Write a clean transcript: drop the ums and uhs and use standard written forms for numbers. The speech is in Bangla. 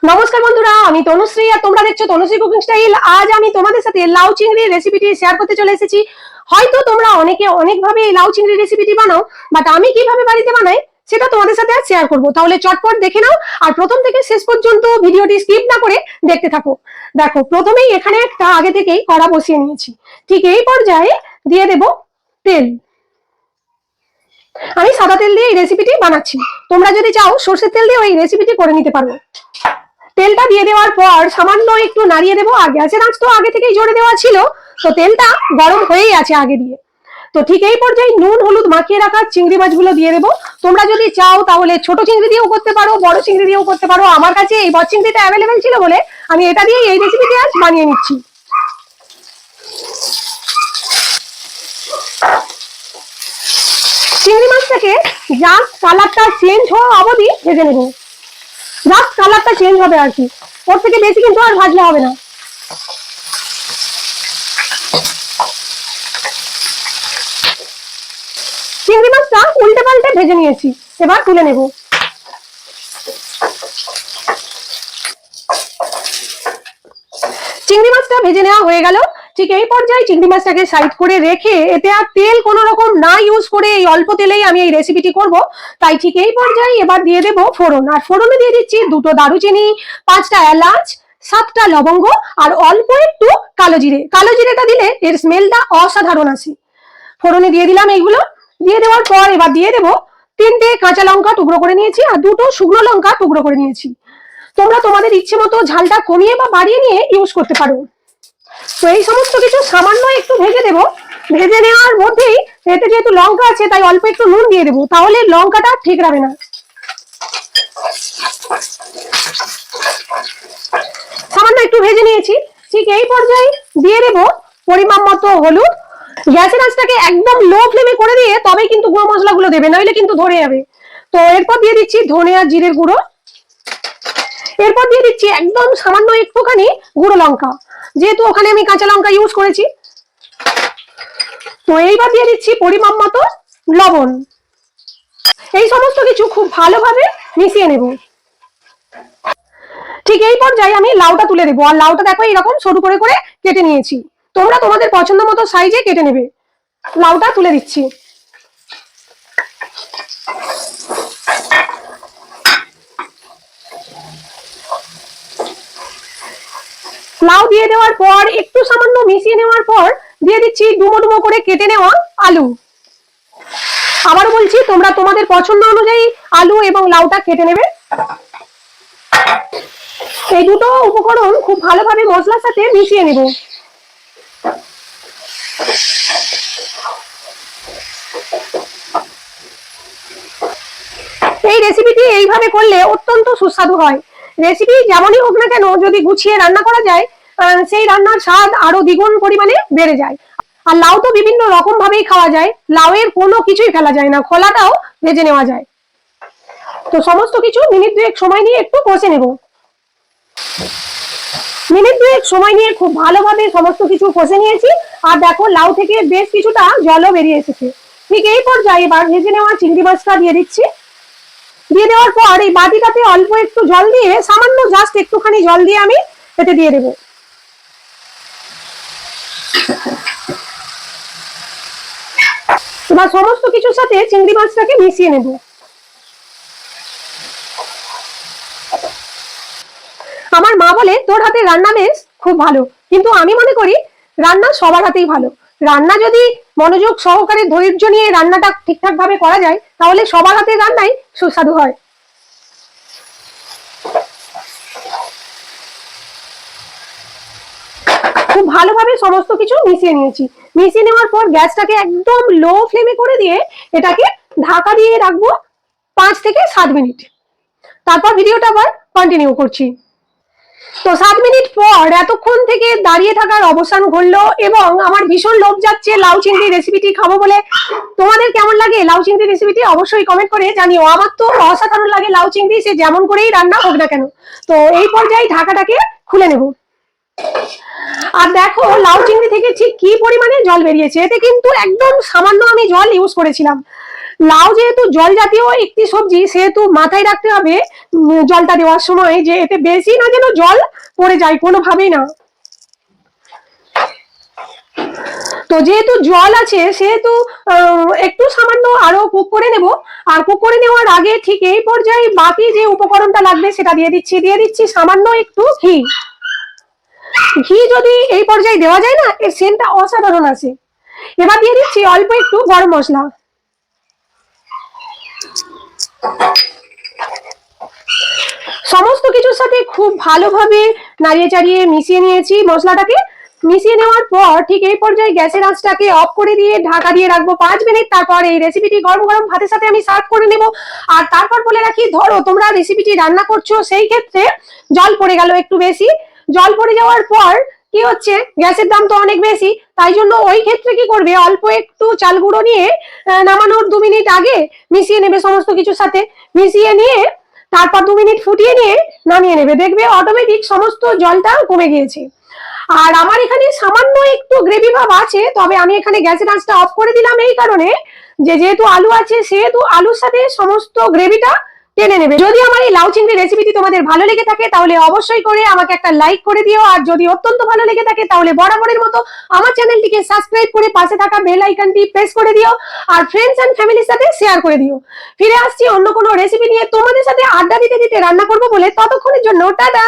নমস্কার বন্ধুরা, আমি তনুশ্রী আর তোমরা দেখছো তনুশ্রী কুকিং স্টাইল। আজ আমি তোমাদের সাথে লাউ চিংড়ির রেসিপিটি শেয়ার করতে চলে এসেছি। হয়তো তোমরা অনেকে অনেকভাবে এই লাউ চিংড়ির রেসিপিটি বানাও, বাট আমি কিভাবে বাড়িতে বানাই সেটা তোমাদের সাথে আজ শেয়ার করব। তাহলে চটপট দেখে নাও আর প্রথম থেকে শেষ পর্যন্ত ভিডিওটি স্কিপ না করে দেখতে থাকো। দেখো, প্রথমেই এখানে একটা আগে থেকেই কড়া বসিয়ে নিয়েছি। ঠিক এই পর্যায়ে দিয়ে দেব তেল। আমি সাদা তেল দিয়ে এই রেসিপিটি বানাচ্ছি, তোমরা যদি চাও সরষের তেল দিয়ে এই রেসিপিটি করে নিতে পারো। তেলটা দিয়ে দেওয়ার পর সামান্য একটু নাড়িয়ে দেবো। আর গ্যাসের আঁচ তো আগে থেকেই জোরে দেওয়া ছিল, তো তেলটা গরম হয়েই আছে আগে দিয়ে। তো ঠিক এই পর্যায়ে নুন হলুদ মাখিয়ে রাখা চিংড়ি মাছগুলো দিয়ে দেবো। তোমরা যদি চাও তাহলে ছোট চিংড়ি দিয়েও করতে পারো, বড় চিংড়ি দিয়েও করতে পারো। আমার কাছে এই বড় চিংড়িটা অ্যাভেলেবেল ছিল বলে আমি এটা দিয়ে এই রেসিপিটি আজ বানিয়ে নিচ্ছি। চিংড়ি মাছটাকে জাস্ট কালারটা চেঞ্জ হওয়া অবধি ভেজে নেবো। জাস্ট কালারটা চেঞ্জ হবে আর কি, ওর থেকে বেশি কিন্তু আর ভাজলে হবে না। চিংড়ি মাছটা উল্টে পাল্টে ভেজে নিয়েছি, এবার তুলে নেব। চিংড়ি মাছটা ভেজে নেওয়া হয়ে গেল। ঠিক এই পর্যায়ে চিংড়ি মাছটাকে সাইড করে রেখে, এতে আর তেল কোনো রকম না ইউজ করে এই অল্প তেলেই আমি এই রেসিপিটি করব, তাই ঠিক এই পর্যায়ে এবার দিয়ে দেব ফোড়ন। আর ফোড়নে দিয়ে দিচ্ছি 2টো দারুচিনি, 5টা এলাচ, 7টা লবঙ্গ আর অল্প একটু কালো জিরে। কালো জিরেটা দিলে এর স্মেলটা অসাধারণ আসে। ফোড়নে দিয়ে দিলাম এইগুলো। দিয়ে দেওয়ার পর এবার দিয়ে দেব 3টে কাঁচা লঙ্কা টুকরো করে নিয়েছি আর 2টো শুকনো লঙ্কা টুকরো করে নিয়েছি। তোমরা তোমাদের ইচ্ছে মতো ঝালটা কমিয়ে বা বাড়িয়ে নিয়ে ইউজ করতে পারো। তো এই সমস্ত কিছু সামান্য একটু ভেজে দেব। ভেজে নেওয়ার মধ্যেই এতে যেহেতু লঙ্কা আছে তাই অল্প একটু নুন দিয়ে দেবো, তাহলে লঙ্কাটা ঠিক রাখবে না। সামান্য একটু ভেজে নিয়েছি। ঠিক এই পর্যায়ে দিয়ে দেব পরিমাণ মতো হলুদ। গ্যাসের আঁচটাকে একদম লো ফ্লেমে করে দিয়ে তবেই কিন্তু গুঁড়ো মশলাগুলো দেবে, নইলে কিন্তু ধরে যাবে। তো এরপর দিয়ে দিচ্ছি ধনে আর জিরের গুঁড়ো। এরপর দিয়ে দিচ্ছি একদম সামান্য একটুখানি গুঁড়ো লঙ্কা, যেহেতু ওখানে আমি কাঁচা লঙ্কা ইউজ করেছি। তো এইবার দিয়ে দিচ্ছি পরিমাণ মতো লবণ। এই সমস্ত কিছু খুব ভালোভাবে মিশিয়ে নেব। ঠিক এই পর্যায়ে আমি লাউটা তুলে দেবো। আর লাউটা দেখো এইরকম সরু করে করে কেটে নিয়েছি, তোমরা তোমাদের পছন্দ মতো সাইজে কেটে নেবে। লাউটা তুলে দিচ্ছি। লাউ দিয়ে দেওয়ার পর একটু সামান্য মিশিয়ে নেওয়ার পর দিয়ে দিচ্ছি ডুমো ডুমো করে কেটে নেওয়া আলু। আবারও বলছি, তোমরা তোমাদের পছন্দ অনুযায়ী আলু এবং লাউটা কেটে নেবে। এই দুটো উপকরণ খুব ভালোভাবে মশলার সাথে মিশিয়ে নেব। এই রেসিপিটি এইভাবে করলে অত্যন্ত সুস্বাদু হয়। রেসিপি যেমনই হোক না কেন, যদি গুছিয়ে রান্না করা যায় সেই রান্নার স্বাদ আরো দ্বিগুণ পরিমাণে বেড়ে যায়। আর লাউ তো বিভিন্ন রকম ভাবেই খাওয়া যায়, লাউয়ের কোনো কিছুই ফেলা যায় না, খোলাটাও ভেজে নেওয়া যায়। তো সমস্ত কিছু মিনিট 2 সময় নিয়ে একটু কষে নেব। মিনিট 2 সময় নিয়ে খুব ভালোভাবে সমস্ত কিছু কষে নিয়েছি। আর দেখো লাউ থেকে বেশ কিছুটা জলও বেরিয়ে এসেছে। ঠিক এই পর্যায়ে এবার ভেজে নেওয়া চিংড়ি মাছটা দিয়ে দিচ্ছি। দিয়ে দেওয়ার পর এই বাটিটাতে অল্প একটু জল দিয়ে, সামান্য জাস্ট একটুখানি জল দিয়ে আমি এতে দিয়ে দেবো। এবার সমস্ত কিছুর সাথে চিংড়ি মাছটাকে মিশিয়ে নেব। আমার মা বলে তোর হাতে রান্না বেশ খুব ভালো, কিন্তু আমি মনে করি রান্না সবার হাতেই ভালো। রান্না যদি মনোযোগ সহকারে ধৈর্য নিয়ে রান্নাটা ঠিকঠাক ভাবে করা যায়, তাহলে সবার হাতে রান্নাই সুস্বাদু হয়। খুব ভালোভাবে সমস্ত কিছু মিশিয়ে নিয়েছি। মিশিয়ে নেওয়ার পর গ্যাসটাকে একদম লো ফ্লেমে করে দিয়ে এটাকে ঢাকা দিয়ে রাখবো 5 থেকে 7 মিনিট। তারপর ভিডিওটা আবার কন্টিনিউ করছি। তো 7 মিনিট পর এতক্ষণ থেকে দাঁড়িয়ে থাকার অবসান ঘটলো এবং আমার ভীষণ লোভ যাচ্ছে লাউ চিংড়ি রেসিপিটি খাবো বলে। তোমাদের কেমন লাগে লাউ চিংড়ি রেসিপিটি অবশ্যই কমেন্ট করে জানিও। আমার তো অসাধারণ লাগে লাউ চিংড়ি, সে যেমন করেই রান্না হোক না কেন। তো এই পর্যায়ে ঢাকাটাকে খুলে নেব। আর দেখো লাউ চিংড়ি থেকে ঠিক কি পরিমাণে জল বেরিয়েছে। এতে কিন্তু একদম সামান্য আমি জল ইউজ করেছিলাম। লাউ যেহেতু জল জাতীয় একটি সবজি, সেহেতু মাথায় রাখতে হবে জলটা দেওয়ার সময় যে এতে বেশি না যেন জল পড়ে যায় কোনোভাবেই না। তো যেহেতু জল আছে সেহেতু একটু সামান্য আরো কুক করে নেব। আর কুক করে নেওয়ার আগে ঠিক এই পর্যায়ে বাকি যে উপকরণটা লাগবে সেটা দিয়ে দিচ্ছি সামান্য একটু ঘি। ঘি যদি এই পর্যায়ে দেওয়া যায় না, এর সেন্টটা অসাধারণ আসে। এবার দিয়ে দিচ্ছি অল্প একটু গরম মশলা। সমস্ত কিছুর সাথে খুব ভালোভাবে নাড়িয়ে চাড়িয়ে মিশিয়ে নিয়েছি মশলাটাকে। মিশিয়ে নেওয়ার পর ঠিক এই পর্যায়ে গ্যাসের আঁচটাকে অফ করে দিয়ে ঢাকা দিয়ে রাখবো 5 মিনিট। তারপর এই রেসিপিটি গরম গরম ভাতের সাথে আমি সার্ভ করে নেব। আর তারপর বলে রাখি, ধরো তোমরা রেসিপিটি রান্না করছো, সেই ক্ষেত্রে জল পড়ে গেল একটু বেশি। জল পড়ে যাওয়ার পর কি হচ্ছে, গ্যাসের দাম তো অনেক বেশি, তাই জন্য ওই ক্ষেত্রে কি করবে, অল্প একটু চাল গুঁড়ো নিয়ে নামানোর 2 মিনিট আগে মিশিয়ে নেবে সমস্ত কিছুর সাথে। মিশিয়ে নিয়ে তারপর 2 মিনিট ফুটিয়ে নিয়ে নামিয়ে নেবে, দেখবে অটোমেটিক সমস্ত জলটা কমে গিয়েছে। আর আমার এখানে সামান্য একটু গ্রেভি ভাব আছে, তবে আমি এখানে গ্যাসের আঁচটা অফ করে দিলাম এই কারণে যে যেহেতু আলু আছে সেহেতু আলুর সাথে সমস্ত গ্রেভিটা টেনে নেবে। যদি আমার এই লাউ চিংড়ি রেসিপিটি তোমাদের ভালো লেগে থাকে তাহলে অবশ্যই করে আমাকে একটা লাইক করে দিও। আর যদি অত্যন্ত ভালো লেগে থাকে তাহলে বরাবরের মতো আমার চ্যানেলটিকে সাবস্ক্রাইব করে পাশে থাকা বেল আইকনটি প্রেস করে দিও। আর ফ্রেন্ডস এন্ড ফ্যামিলির সাথে শেয়ার করে দিও। ফিরে আসছি অন্য কোনো রেসিপি নিয়ে তোমাদের সাথে আড্ডা দিতে দিতে রান্না করবো বলে, ততক্ষণের জন্য টাটা।